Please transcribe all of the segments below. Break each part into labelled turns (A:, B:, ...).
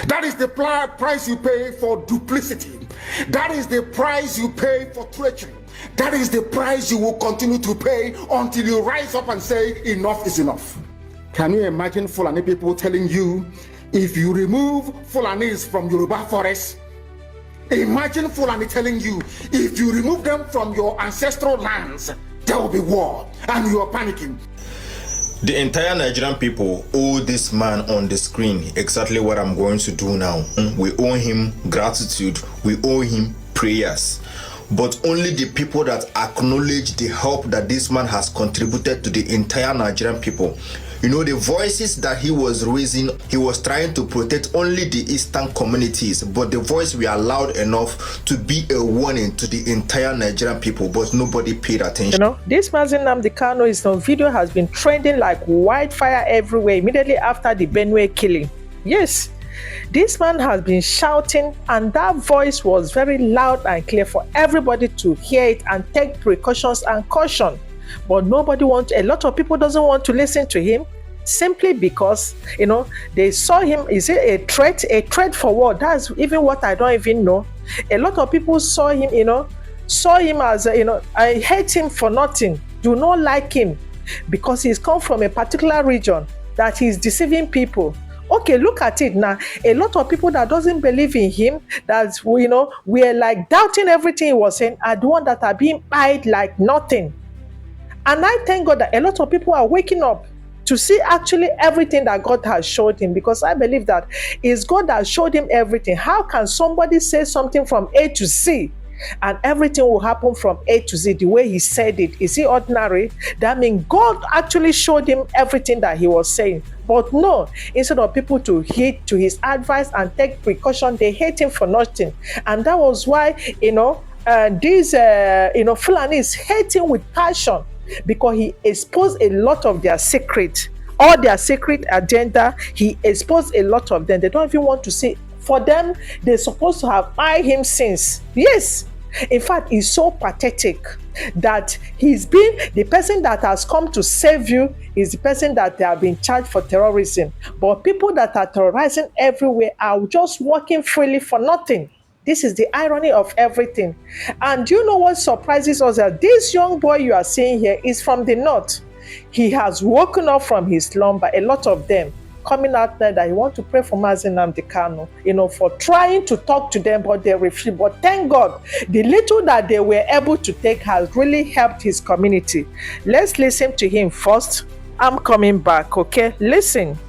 A: That is the price you pay for duplicity. That is the price you pay for treachery. That is the price you will continue to pay until you rise up and say, enough is enough. Can you imagine Fulani people telling you, if you remove Fulanis from Yoruba forest, imagine Fulani telling you, if you remove them from your ancestral lands, there will be war, and you are panicking.
B: The entire Nigerian people owe this man on the screen exactly what I'm going to do now. We owe him gratitude, we owe him prayers. But only the people that acknowledge the help that this man has contributed to the entire Nigerian people. You know, the voices that he was raising, he was trying to protect only the eastern communities, but the voice were loud enough to be a warning to the entire Nigerian people, but nobody paid attention.
C: You know, this Nnamdi Kanu, his video has been trending like wildfire everywhere immediately after the Benue killing. Yes, this man has been shouting, and that voice was very loud and clear for everybody to hear it and take precautions and caution. But nobody wants, a lot of people doesn't want to listen to him simply because, you know, they saw him, is it a threat? A threat for what? That's even what I don't even know. A lot of people saw him, you know, as, you know, I hate him for nothing, do not like him because he's come from a particular region that he's deceiving people. Okay, look at it now. A lot of people that doesn't believe in him, that, you know, we're like doubting everything he was saying, are the one that are being eyed like nothing. And I thank God that a lot of people are waking up to see actually everything that God has showed him, because I believe that it's God that showed him everything. How can somebody say something from A to Z and everything will happen from A to Z the way he said it? Is he ordinary? That means God actually showed him everything that he was saying. But no, instead of people to heed to his advice and take precaution, they hate him for nothing. And that was why, you know, these, you know, Fulanis hate him with passion, because he exposed a lot of their secret, all their secret agenda. He exposed a lot of them. They don't even want to see. For them, they're supposed to have eyed him since. Yes. In fact, it's so pathetic that he's been the person that has come to save you is the person that they have been charged for terrorism. But people that are terrorizing everywhere are just walking freely for nothing. This is the irony of everything. And you know what surprises us? That this young boy you are seeing here is from the north. He has woken up from his slumber. A lot of them coming out there that you want to pray for Nnamdi Kanu, you know, for trying to talk to them, but they refuse. But thank God, the little that they were able to take has really helped his community. Let's listen to him first. I'm coming back, okay? Listen.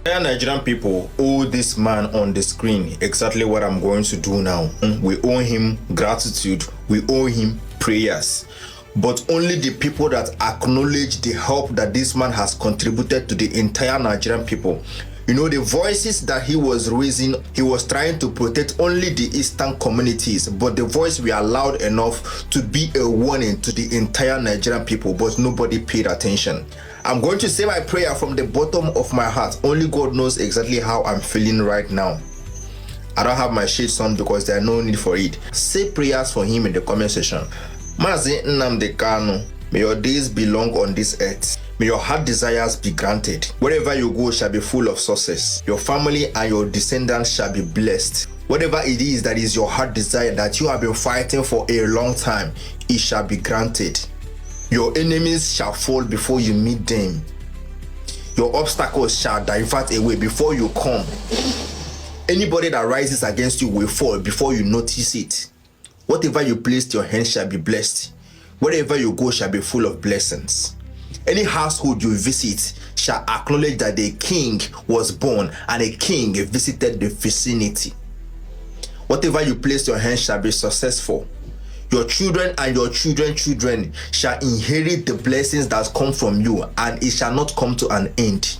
B: Nigerian people owe this man on the screen exactly what I'm going to do now. We owe him gratitude, we owe him prayers. But only the people that acknowledge the help that this man has contributed to the entire Nigerian people. You know, the voices that he was raising, he was trying to protect only the eastern communities, but the voice were loud enough to be a warning to the entire Nigerian people, but nobody paid attention. I'm going to say my prayer from the bottom of my heart. Only God knows exactly how I'm feeling right now. I don't have my shades on because there's no need for it. Say prayers for him in the comment section. Mazi Nnamdi Kanu, may your days be long on this earth. May your heart desires be granted. Wherever you go shall be full of success. Your family and your descendants shall be blessed. Whatever it is that is your heart desire that you have been fighting for a long time, it shall be granted. Your enemies shall fall before you meet them. Your obstacles shall divert away before you come. Anybody that rises against you will fall before you notice it. Whatever you place your hands shall be blessed. Wherever you go shall be full of blessings. Any household you visit shall acknowledge that the king was born and a king visited the vicinity. Whatever you place your hands shall be successful. Your children and your children's children shall inherit the blessings that come from you, and it shall not come to an end.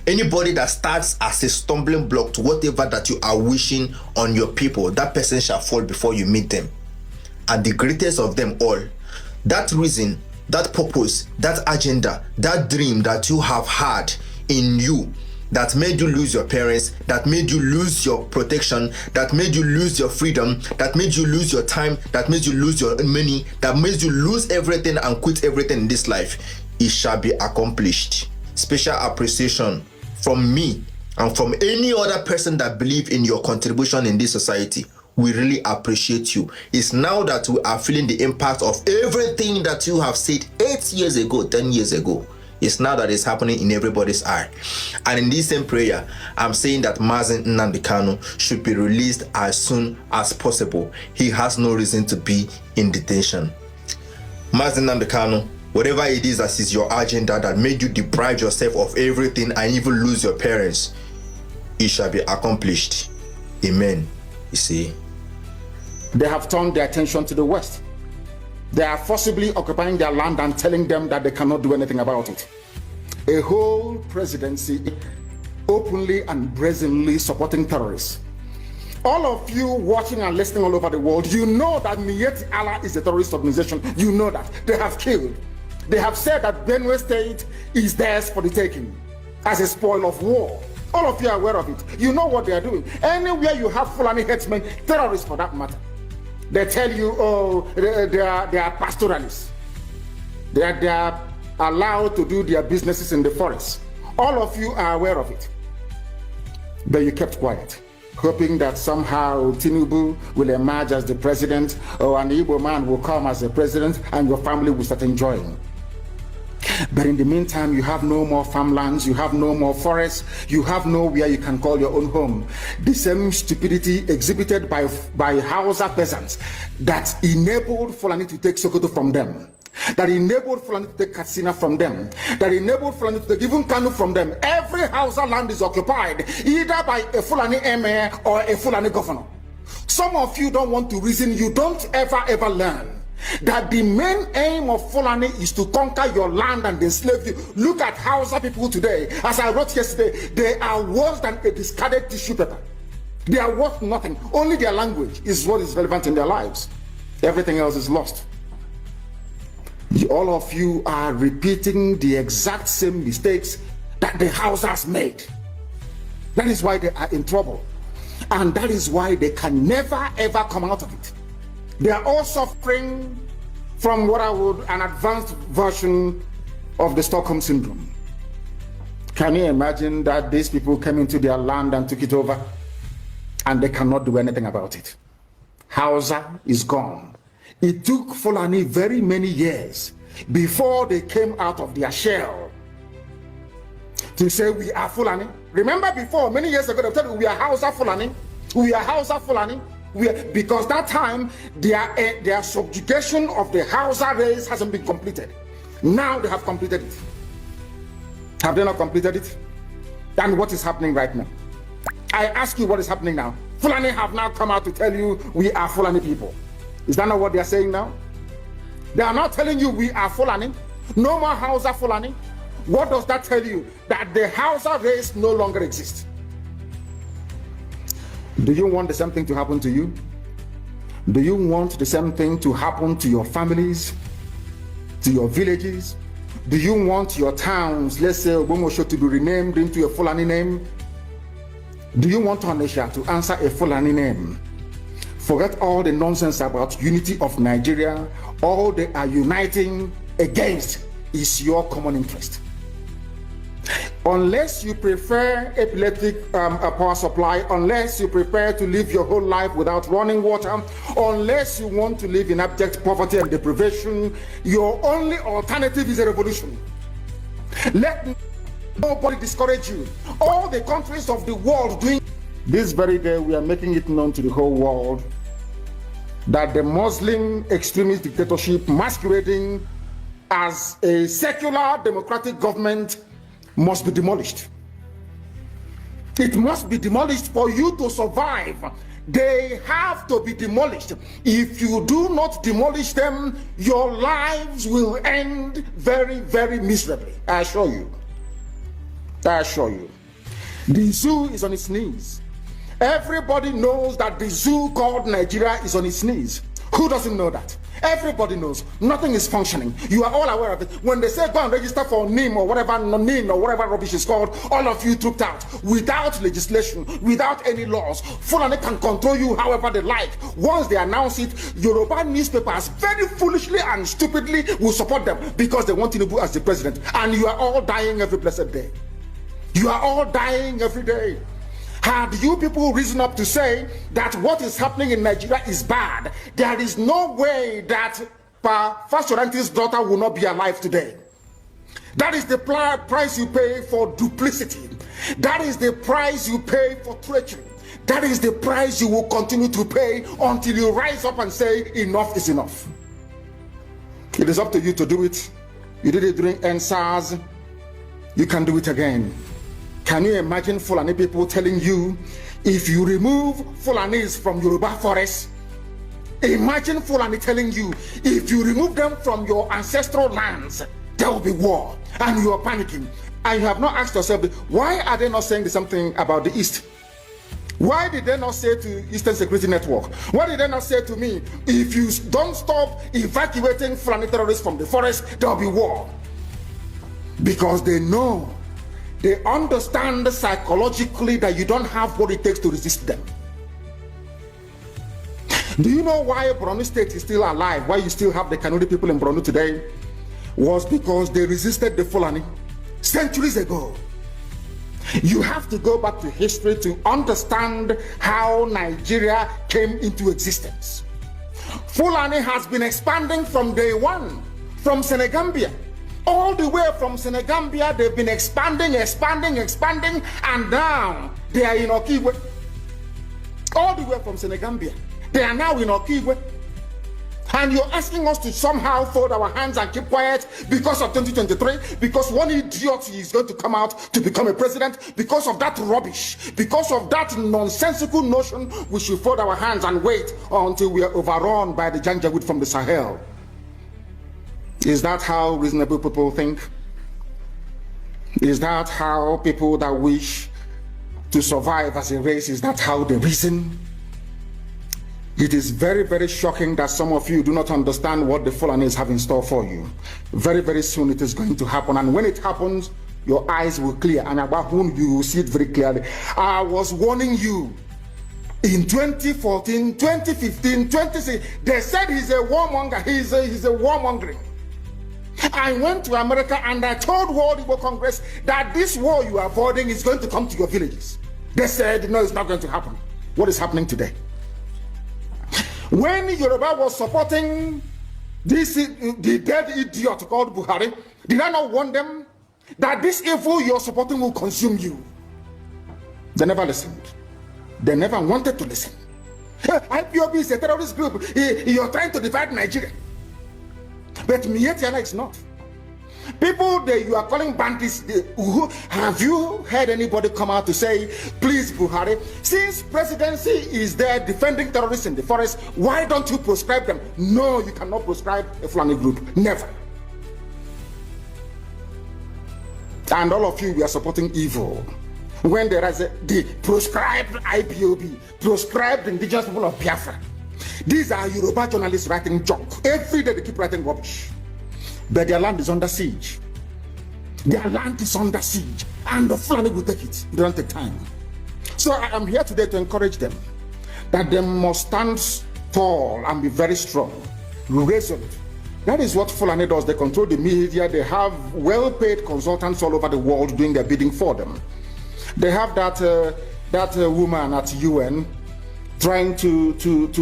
B: Anybody that starts as a stumbling block to whatever that you are wishing on your people, that person shall fall before you meet them. And the greatest of them all, that reason, that purpose, that agenda, that dream that you have had in you, that made you lose your parents, that made you lose your protection, that made you lose your freedom, that made you lose your time, that made you lose your money, that made you lose everything and quit everything in this life, it shall be accomplished. Special appreciation from me and from any other person that believe in your contribution in this society. We really appreciate you. It's now that we are feeling the impact of everything that you have said 8 years ago, 10 years ago. It's now that it's happening in everybody's eye. And in this same prayer, I'm saying that Mazi Nnamdi Kanu should be released as soon as possible. He has no reason to be in detention. Mazi Nnamdi Kanu, whatever it is that is your agenda that made you deprive yourself of everything and even lose your parents, it shall be accomplished. Amen. You see,
A: they have turned their attention to the West. They are forcibly occupying their land and telling them that they cannot do anything about it. A whole presidency openly and brazenly supporting terrorists. All of you watching and listening all over the world, you know that Miyetti Allah is a terrorist organization. You know that. They have killed. They have said that Benue State is theirs for the taking as a spoil of war. All of you are aware of it. You know what they are doing. Anywhere you have Fulani headsmen, terrorists for that matter, they tell you, oh, they are pastoralists. They are allowed to do their businesses in the forest. All of you are aware of it. But you kept quiet, hoping that somehow Tinubu will emerge as the president, or an Igbo man will come as the president, and your family will start enjoying. But in the meantime, you have no more farmlands, you have no more forests, you have nowhere you can call your own home. The same stupidity exhibited by Hausa peasants that enabled Fulani to take Sokoto from them, that enabled Fulani to take Katsina from them, that enabled Fulani to take even Kanu from them. Every Hausa land is occupied either by a Fulani emir or a Fulani governor. Some of you don't want to reason, you don't ever learn that the main aim of Fulani is to conquer your land and enslave you. Look at Hausa people today. As I wrote yesterday, they are worse than a discarded tissue paper. They are worth nothing. Only their language is what is relevant in their lives. Everything else is lost. All of you are repeating the exact same mistakes that the Hausas made. That is why they are in trouble. And that is why they can never ever come out of it. They are all suffering from what I would an advanced version of the Stockholm Syndrome. Can you imagine that these people came into their land and took it over and they cannot do anything about it? Hausa is gone. It took Fulani very many years before they came out of their shell to say we are Fulani. Remember before, many years ago, they told you we are Hausa Fulani. We are Hausa Fulani. Because that time their subjugation of the Hausa race hasn't been completed. Now they have completed it. Have they not completed it? And what is happening right now? I ask you, what is happening now? Fulani have now come out to tell you we are Fulani people. Is that not what they are saying now? They are not telling you we are Fulani. No more Hausa Fulani. What does that tell you? That the Hausa race no longer exists. Do you want the same thing to happen to you? Do you want the same thing to happen to your families, to your villages? Do you want your towns, let's say Ogomosho, to be renamed into a Fulani name? Do you want Onisha to answer a Fulani name? Forget all the nonsense about unity of Nigeria. All they are uniting against is your common interest. Unless you prefer epileptic power supply, unless you prepare to live your whole life without running water, unless you want to live in abject poverty and deprivation, your only alternative is a revolution. Let nobody discourage you. All the countries of the world doing this very day, we are making it known to the whole world that the Muslim extremist dictatorship masquerading as a secular democratic government must be demolished. It must be demolished for you to survive. They have to be demolished. If you do not demolish them, your lives will end very, very miserably. I assure you. I assure you. The zoo is on its knees. Everybody knows that the zoo called Nigeria is on its knees. Who doesn't know that? Everybody knows. Nothing is functioning. You are all aware of it. When they say go and register for NIM or whatever, NIM or whatever rubbish is called, all of you trooped out without legislation, without any laws. Fulani can control you however they like. Once they announce it, Yoruba newspapers very foolishly and stupidly will support them because they want Tinubu as the president. And you are all dying every blessed day. You are all dying every day. Had you people risen up to say that what is happening in Nigeria is bad, there is no way that Fashoranti's daughter will not be alive today. That is the price you pay for duplicity. That is the price you pay for treachery. That is the price you will continue to pay until you rise up and say enough is enough. It is up to you to do it. You did it during NSAS. You can do it again. Can you imagine Fulani people telling you, if you remove Fulanis from Yoruba forest, imagine Fulani telling you, if you remove them from your ancestral lands, there will be war, and you are panicking. And you have not asked yourself, why are they not saying something about the East? Why did they not say to Eastern Security Network? Why did they not say to me, if you don't stop evacuating Fulani terrorists from the forest, there will be war? Because they know, they understand psychologically that you don't have what it takes to resist them. Do you know why Borno State is still alive? Why you still have the Kanuri people in Borno today? Was because they resisted the Fulani centuries ago. You have to go back to history to understand how Nigeria came into existence. Fulani has been expanding from day one, from Senegambia. All the way from Senegambia, they've been expanding, and now they are in Okigwe. All the way from Senegambia, they are now in Okigwe. And you're asking us to somehow fold our hands and keep quiet because of 2023, because one idiot is going to come out to become a president, because of that rubbish, because of that nonsensical notion, we should fold our hands and wait until we are overrun by the Janjaweed from the Sahel. Is that how reasonable people think? Is that how people that wish to survive as a race, is that how they reason? It is very, very shocking that some of you do not understand what the Fulanis have in store for you. Very, very soon it is going to happen. And when it happens, your eyes will clear. And about whom you will see it very clearly. I was warning you. In 2014, 2015, 2016, they said he's a warmonger. He's a warmongering. I went to America and I told World Igbo Congress that this war you are avoiding is going to come to your villages. They said, no, it's not going to happen. What is happening today? When Yoruba was supporting the dead idiot called Buhari, did I not warn them that this evil you're supporting will consume you? They never listened. They never wanted to listen. IPOB is a terrorist group. You're trying to divide Nigeria. But Mietiana is not. People that you are calling bandits, have you heard anybody come out to say, please Buhari, since presidency is there defending terrorists in the forest, why don't you proscribe them? No, you cannot proscribe a Fulani group. Never. And all of you, we are supporting evil. When there is the proscribed IPOB, proscribed indigenous people of Biafra. These are Yoruba journalists writing junk. Every day they keep writing rubbish. But their land is under siege. Their land is under siege. And the Fulani will take it. It don't take time. So I am here today to encourage them that they must stand tall and be very strong, resolute. That is what Fulani does. They control the media. They have well-paid consultants all over the world doing their bidding for them. They have that woman at UN trying to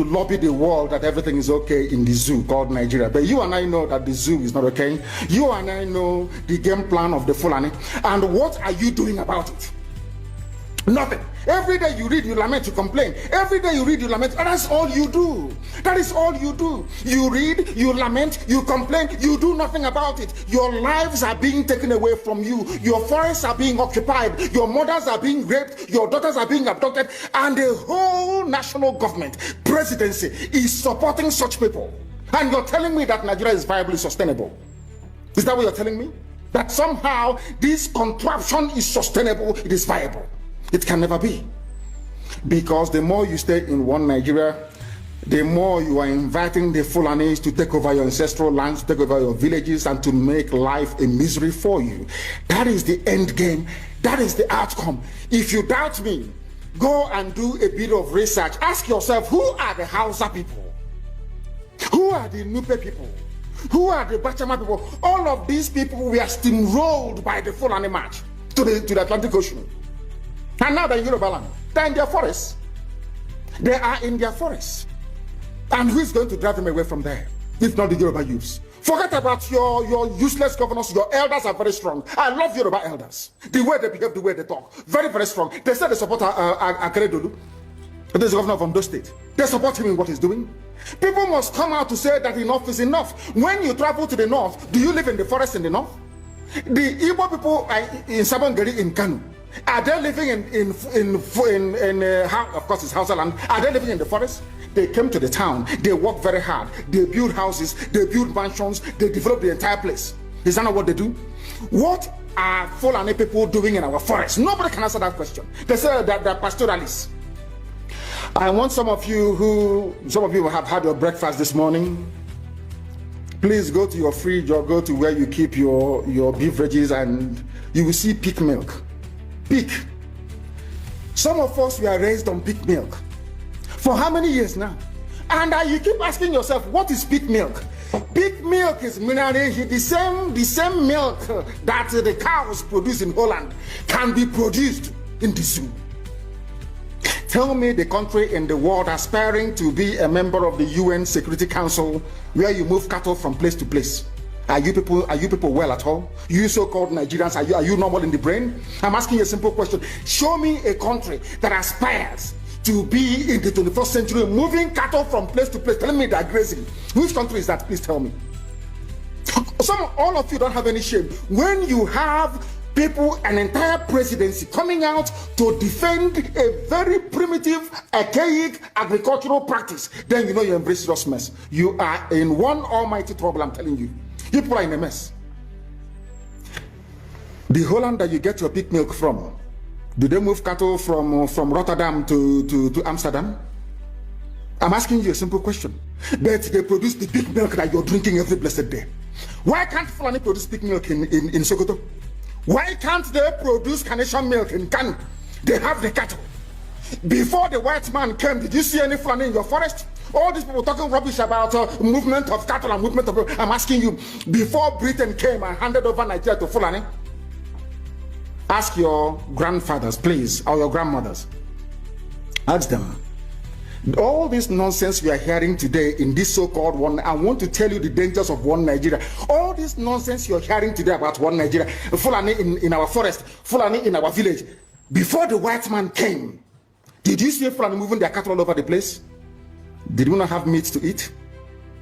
A: lobby the world that everything is okay in the zoo called Nigeria. But you and I know that the zoo is not okay. You and I know the game plan of the Fulani. And what are you doing about it? Nothing. Every day you read, you lament, you complain. Every day you read, you lament. And that's all you do. That is all you do. You read, you lament, you complain. You do nothing about it. Your lives are being taken away from you. Your forests are being occupied. Your mothers are being raped. Your daughters are being abducted. And the whole national government, presidency, is supporting such people. And you're telling me that Nigeria is viably sustainable. Is that what you're telling me? That somehow this contraption is sustainable, it is viable. It can never be. Because the more you stay in one Nigeria, the more you are inviting the Fulanis to take over your ancestral lands, to take over your villages, and to make life a misery for you. That is the end game. That is the outcome. If you doubt me, go and do a bit of research. Ask yourself, who are the Hausa people? Who are the Nupe people? Who are the Bachama people? All of these people were steamrolled by the Fulani march to the Atlantic Ocean. And now they're in Yoruba land. They're in their forests. They are in their forests. And who is going to drive them away from there, if not the Yoruba youths? Forget about your useless governors. Your elders are very strong. I love Yoruba elders. The way they behave, the way they talk. Very, very strong. They say they support Akeredolu. This is the governor of Ondo State. They support him in what he's doing. People must come out to say that enough is enough. When you travel to the north, do you live in the forest in the north? The Igbo people in Sabongeri in Kanu, are they living of course it's Hausa land, are they living in the forest? They came to the town, they work very hard, they build houses, they build mansions, they develop the entire place. Is that not what they do? What are Fulani people doing in our forest? Nobody can answer that question. They say that they're pastoralists. I want some of you who have had your breakfast this morning, please go to your fridge or go to where you keep your beverages and you will see pig milk. Pig. Some of us were raised on pig milk. For how many years now? And you keep asking yourself, what is pig milk? Pig milk is the same milk that the cows produce in Holland can be produced in the zoo. Tell me the country in the world aspiring to be a member of the UN Security Council where you move cattle from place to place. Are you people well at all? You so-called Nigerians, are you normal in the brain? I'm asking you a simple question. Show me a country that aspires to be in the 21st century moving cattle from place to place. Tell me they're grazing. Which country is that? Please tell me. All of you don't have any shame. When you have people, an entire presidency coming out to defend a very primitive, archaic agricultural practice, then you know you embrace serious mess. You are in one almighty trouble, I'm telling you. You people are in a mess. The Holland that you get your pig milk from, do they move cattle from Rotterdam to Amsterdam? I'm asking you a simple question. But they produce the pig milk that you're drinking every blessed day. Why can't Fulani produce pig milk in Sokoto? Why can't they produce carnation milk in Kanu? They have the cattle. Before the white man came, did you see any Fulani in your forest? All these people talking rubbish about movement of cattle and movement of... I'm asking you, before Britain came and handed over Nigeria to Fulani, ask your grandfathers, please, or your grandmothers. Ask them. All this nonsense we are hearing today in this so-called one, I want to tell you the dangers of one Nigeria. All this nonsense you're hearing today about one Nigeria, Fulani in our forest, Fulani in our village. Before the white man came, did you see Fulani moving their cattle all over the place? Did we not have meat to eat?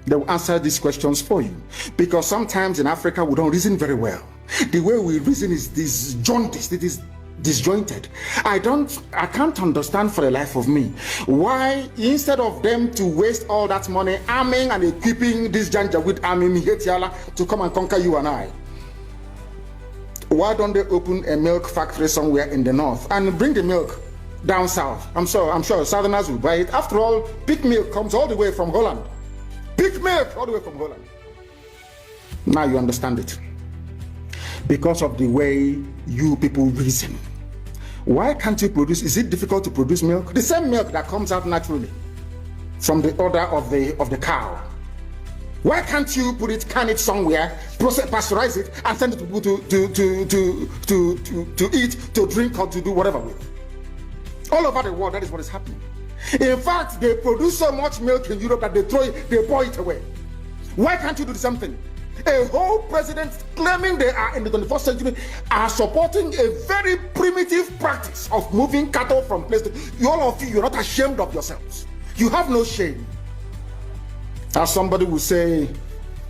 A: They will answer these questions for you. Because sometimes in Africa we don't reason very well. The way we reason is disjointed. It is disjointed. I can't understand for the life of me why instead of them to waste all that money arming and equipping this Janjaweed army Mihetiala to come and conquer you and I, why don't they open a milk factory somewhere in the north and bring the milk down south? I'm sure Southerners will buy it. After all, pig milk comes all the way from Holland. Pig milk all the way from Holland. Now you understand it. Because of the way you people reason. Why can't you produce? Is it difficult to produce milk? The same milk that comes out naturally from the udder of the cow. Why can't you can it somewhere, pasteurize it, and send it to people to eat, to drink, or to do whatever with? All over the world, that is what is happening. In fact, they produce so much milk in Europe that they pour it away. Why can't you do the same thing? A whole president claiming they are in the 21st century are supporting a very primitive practice of moving cattle from place to... All of you, you're not ashamed of yourselves. You have no shame. As somebody will say,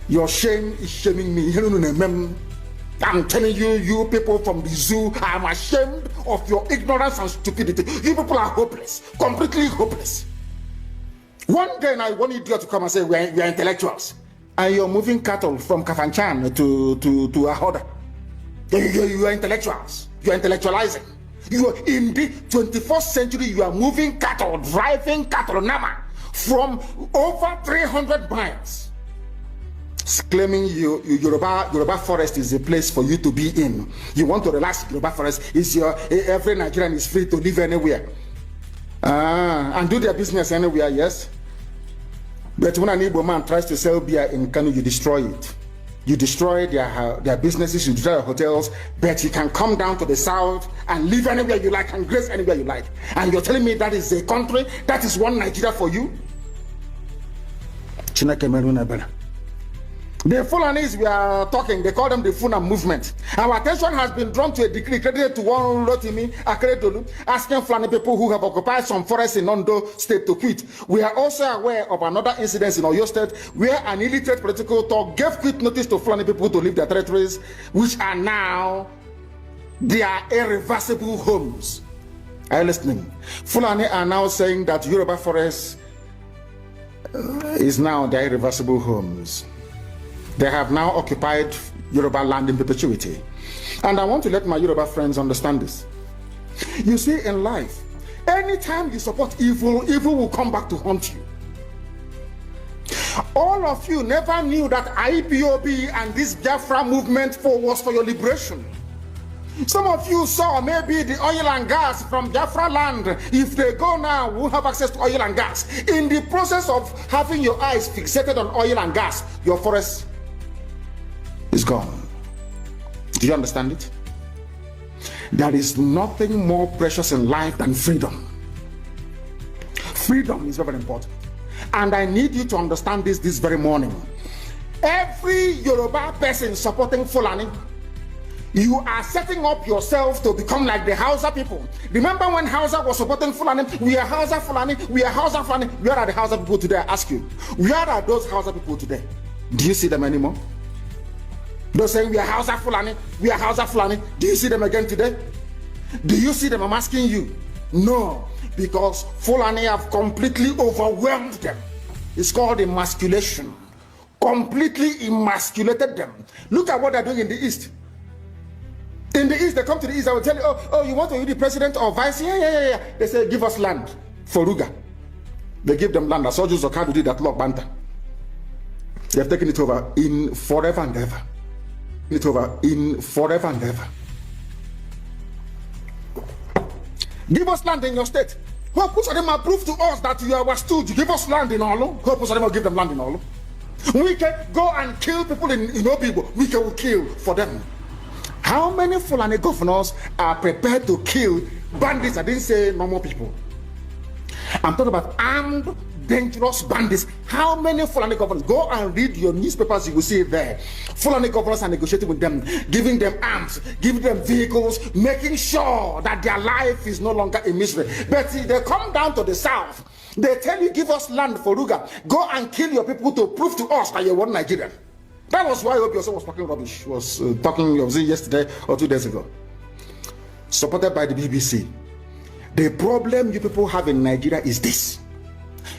A: your shame is shaming me. I'm telling you, you people from the zoo, I'm ashamed of your ignorance and stupidity. You people are hopeless, completely hopeless. One day now, one idiot to come and say, we are intellectuals. And you're moving cattle from Kafanchan to Ahoda. You are intellectuals. You are intellectualizing. You are in the 21st century. You are moving cattle, driving cattle, Nama, from over 300 miles. Claiming Yoruba forest is a place for you to be in. You want to relax. Yoruba forest is every Nigerian is free to live anywhere and do their business anywhere. Yes. But when an Igbo man tries to sell beer in Kanu, you destroy it. You destroy their businesses, you destroy their hotels, but you can come down to the south and live anywhere you like and grace anywhere you like. And you're telling me that is a country, that is one Nigeria for you? The Fulanis we are talking, they call them the Funa movement. Our attention has been drawn to a decree credited to one Rotimi Akeredolu, asking Fulani people who have occupied some forests in Ondo State to quit. We are also aware of another incident in Oyo State where an illiterate political talk gave quit notice to Fulani people to leave their territories, which are now their irreversible homes. Are you listening? Fulani are now saying that Yoruba forest is now their irreversible homes. They have now occupied Yoruba land in perpetuity. And I want to let my Yoruba friends understand this. You see, in life, anytime you support evil, evil will come back to haunt you. All of you never knew that IPOB and this Jaffra movement was for your liberation. Some of you saw maybe the oil and gas from Biafra land. If they go now, we'll have access to oil and gas. In the process of having your eyes fixated on oil and gas, your forest is gone. Do you understand it? There is nothing more precious in life than freedom. Freedom is very important. And I need you to understand this very morning. Every Yoruba person supporting Fulani, you are setting up yourself to become like the Hausa people. Remember when Hausa was supporting Fulani? We are Hausa Fulani, we are Hausa Fulani. Where are the Hausa people today? I ask you. Where are those Hausa people today? Do you see them anymore? They're saying we are Hausa Fulani, we are Hausa Fulani. Do you see them again today? Do you see them? I'm asking you. No, because Fulani have completely overwhelmed them. It's called emasculation. Completely emasculated them. Look at what they're doing in the East. In the East, they come to the East, I will tell you, oh, you want to be the president or vice? Yeah. They say, give us land for Ruga. They give them land. As soldiers of Kadu did that Lord Banta. They have taken it over in forever and ever. It over in forever and ever. Give us land in your state. Hope of them prove to us that you are stood. Give us land in Olo. Hope of them will give them land in Olo. We can go and kill people in Obibo. We can kill for them. How many Fulani governors are prepared to kill bandits? I didn't say normal people. I'm talking about armed, dangerous bandits. How many Fulani governors? Go and read your newspapers, you will see it there. Fulani governors are negotiating with them, giving them arms, giving them vehicles, making sure that their life is no longer a misery. But see, they come down to the south, they tell you, give us land for Ruga. Go and kill your people to prove to us that you're one Nigerian. That was why Obi was talking rubbish. Was yesterday or 2 days ago. Supported by the BBC. The problem you people have in Nigeria is this.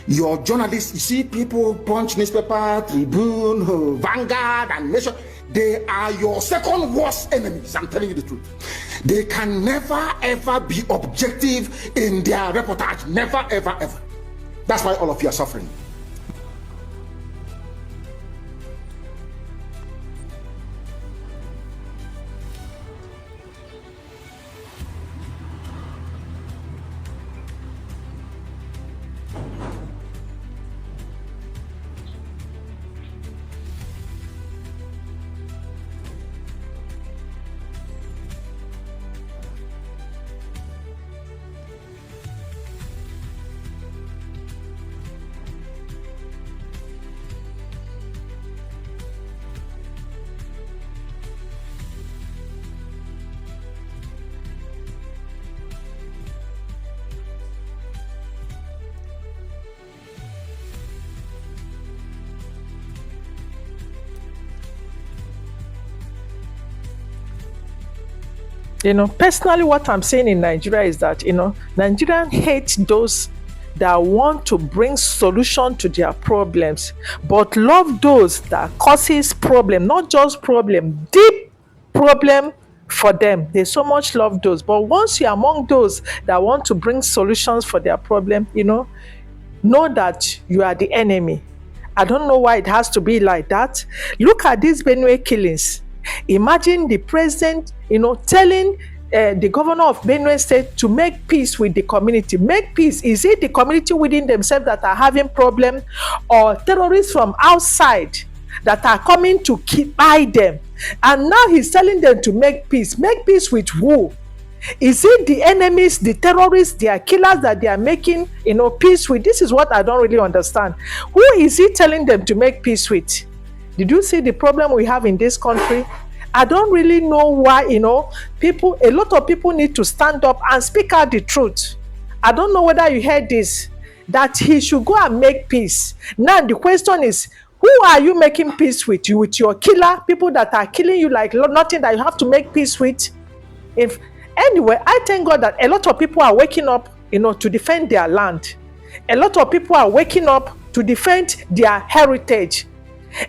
A: Your journalists, you see people, Punch newspaper, Tribune, Vanguard, and Nation, they are your second worst enemies. I'm telling you the truth. They can never ever be objective in their reportage. Never, ever, ever. That's why all of you are suffering.
C: Personally, what I'm saying in Nigeria is that, Nigerians hate those that want to bring solution to their problems, but love those that causes problem, not just problem, deep problem for them. They so much love those. But once you're among those that want to bring solutions for their problem, know that you are the enemy. I don't know why it has to be like that. Look at these Benue killings. Imagine the president, telling the governor of Benue State to make peace with the community. Make peace. Is it the community within themselves that are having problem, or terrorists from outside that are coming to buy them. And now he's telling them to make peace. Make peace with who? Is it the enemies, the terrorists, their killers that they are making, peace with? This is what I don't really understand. Who is he telling them to make peace with? Did you see the problem we have in this country? I don't really know why, a lot of people need to stand up and speak out the truth. I don't know whether you heard this, that he should go and make peace. Now the question is, who are you making peace with? You with your killer, people that are killing you like nothing that you have to make peace with? Anyway, I thank God that a lot of people are waking up, to defend their land. A lot of people are waking up to defend their heritage.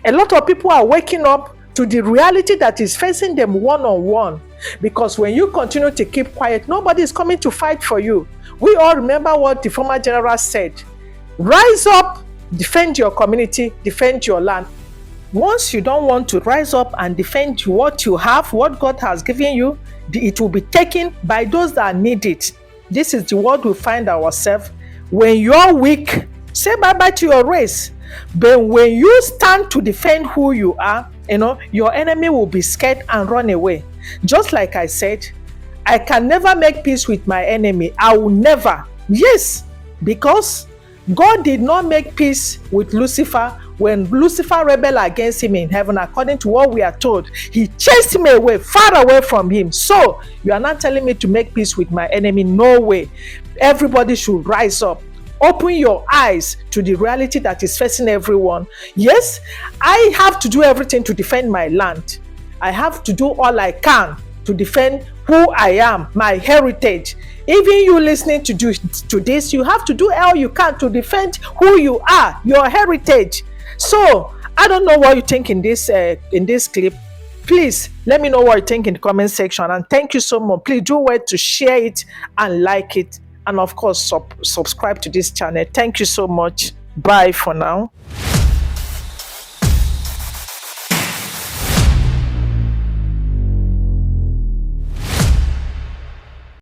C: A lot of people are waking up to the reality that is facing them one-on-one. Because when you continue to keep quiet, nobody is coming to fight for you. We all remember what the former general said. Rise up, defend your community, defend your land. Once you don't want to rise up and defend what you have, what God has given you, it will be taken by those that need it. This is the world we find ourselves. When you're weak, say bye-bye to your race. But when you stand to defend who you are, your enemy will be scared and run away. Just like I said, I can never make peace with my enemy. I will never. Yes, because God did not make peace with Lucifer when Lucifer rebelled against him in heaven. According to what we are told, he chased him away, far away from him. So you are not telling me to make peace with my enemy? No way. Everybody should rise up. Open your eyes to the reality that is facing everyone. Yes, I have to do everything to defend my land. I have to do all I can to defend who I am, my heritage. Even you listening to this, you have to do all you can to defend who you are, your heritage. So I don't know what you think in this clip. Please let me know what you think in the comment section, and thank you so much. Please do well to share it and like it, and of course subscribe to this channel. Thank you so much. Bye for now.